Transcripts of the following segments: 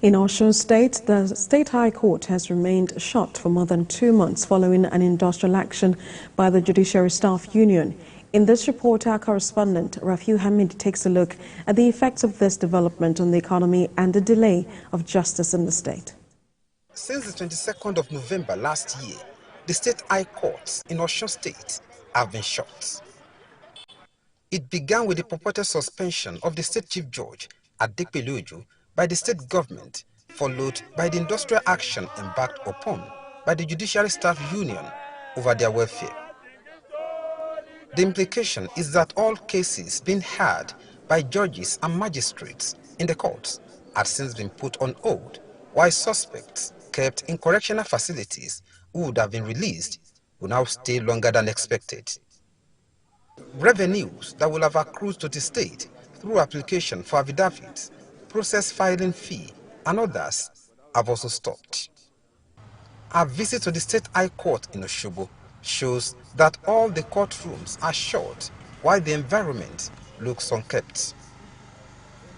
In Osun State, the State High Court has remained shut for more than 2 months following an industrial action by the Judiciary Staff Union. In this report, our correspondent, Rafiu Hammed, takes a look at the effects of this development on the economy and the delay of justice in the state. Since the 22nd of November last year, the State High Courts in Osun State have been shut. It began with the purported suspension of the State Chief Judge, Adepeluju, by the state government, followed by the industrial action embarked upon by the Judiciary Staff Union over their welfare. The implication is that all cases being heard by judges and magistrates in the courts had since been put on hold, while suspects kept in correctional facilities who would have been released will now stay longer than expected. Revenues that will have accrued to the state through application for affidavits, process filing fee, and others have also stopped. Our visit to the State High Court in Osogbo shows that all the courtrooms are shut while the environment looks unkept.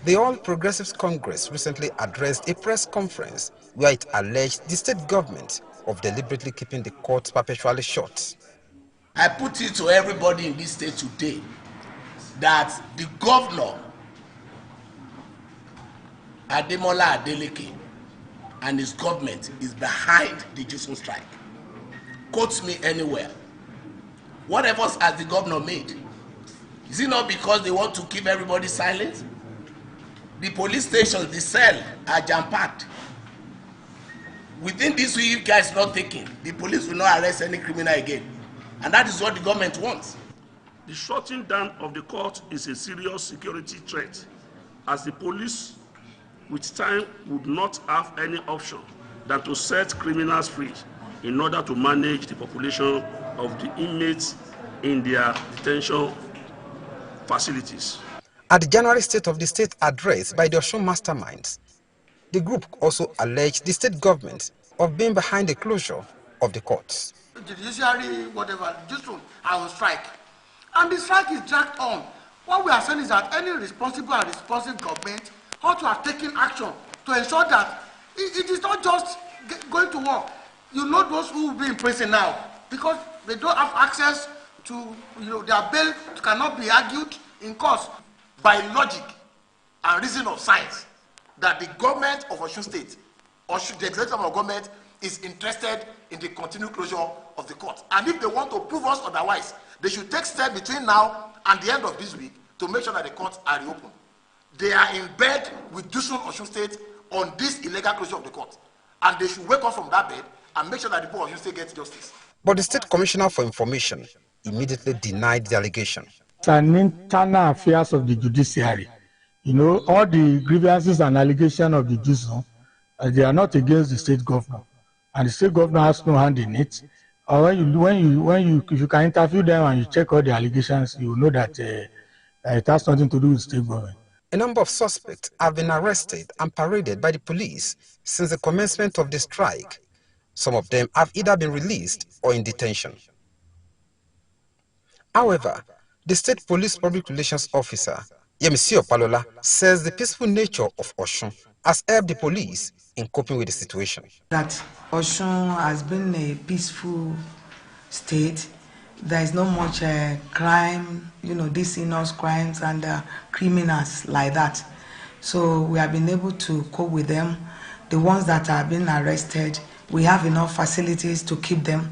The All Progressives Congress recently addressed a press conference where it alleged the state government of deliberately keeping the courts perpetually shut. I put it to everybody in this state today that the governor, Ademola Adeleke, and his government is behind the Osun strike. Quote me anywhere. What efforts has the governor made? Is it not because they want to keep everybody silent? The police stations, the cell are jam-packed. Within this week, if guys not taken, the police will not arrest any criminal again. And that is what the government wants. The shutting down of the court is a serious security threat, as the police with time would not have any option than to set criminals free in order to manage the population of the inmates in their detention facilities. At the January State of the State address by the Osun masterminds, the group also alleged the state government of being behind the closure of the courts. The judiciary, whatever, just are on strike. And the strike is dragged on. What we are saying is that any responsible and responsive government ought to have taken action to ensure that it is not just going to work. You know those who will be in prison now because they don't have access to, their bail cannot be argued in court. By logic and reason of science, that the government of Osun State, or the executive of government, is interested in the continued closure of the court. And if they want to prove us otherwise, they should take steps between now and the end of this week to make sure that the courts are reopened. They are in bed with Osun State on this illegal closure of the court. And they should wake up from that bed and make sure that the people of Osun State get justice. But the State Commissioner for Information immediately denied the allegation. It's an internal affairs of the judiciary. All the grievances and allegations of the Osun, they are not against the state governor. And the state governor has no hand in it. Or if you can interview them and you check all the allegations, you will know that it has nothing to do with state government. A number of suspects have been arrested and paraded by the police since the commencement of the strike. Some of them have either been released or in detention. However, the State Police Public Relations Officer, Yemisi Opalola, says the peaceful nature of Osun has helped the police in coping with the situation. That Osun has been a peaceful state. There is not much crime, these heinous crimes and criminals like that. So we have been able to cope with them. The ones that are being arrested, we have enough facilities to keep them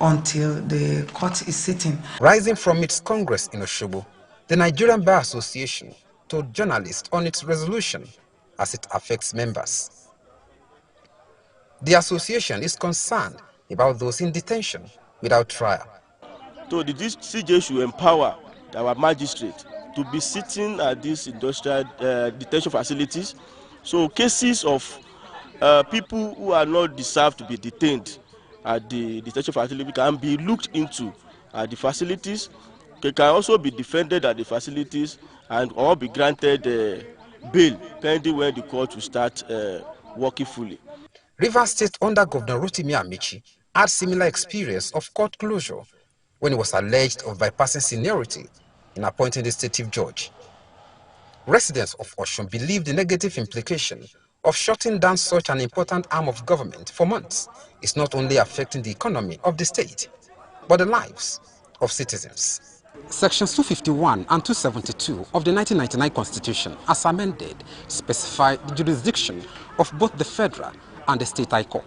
until the court is sitting. Rising from its Congress in Osogbo, the Nigerian Bar Association told journalists on its resolution as it affects members. The association is concerned about those in detention without trial. So the CJ should empower our magistrate to be sitting at these industrial detention facilities. So cases of people who are not deserved to be detained at the detention facility can be looked into at the facilities. They can also be defended at the facilities and or be granted bail pending when the court will start working fully. Rivers State under Governor Rotimi Amici had similar experience of court closure when he was alleged of bypassing seniority in appointing the state chief judge. Residents of Osun believe the negative implication of shutting down such an important arm of government for months is not only affecting the economy of the state, but the lives of citizens. Sections 251 and 272 of the 1999 Constitution, as amended, specify the jurisdiction of both the federal and the state high court.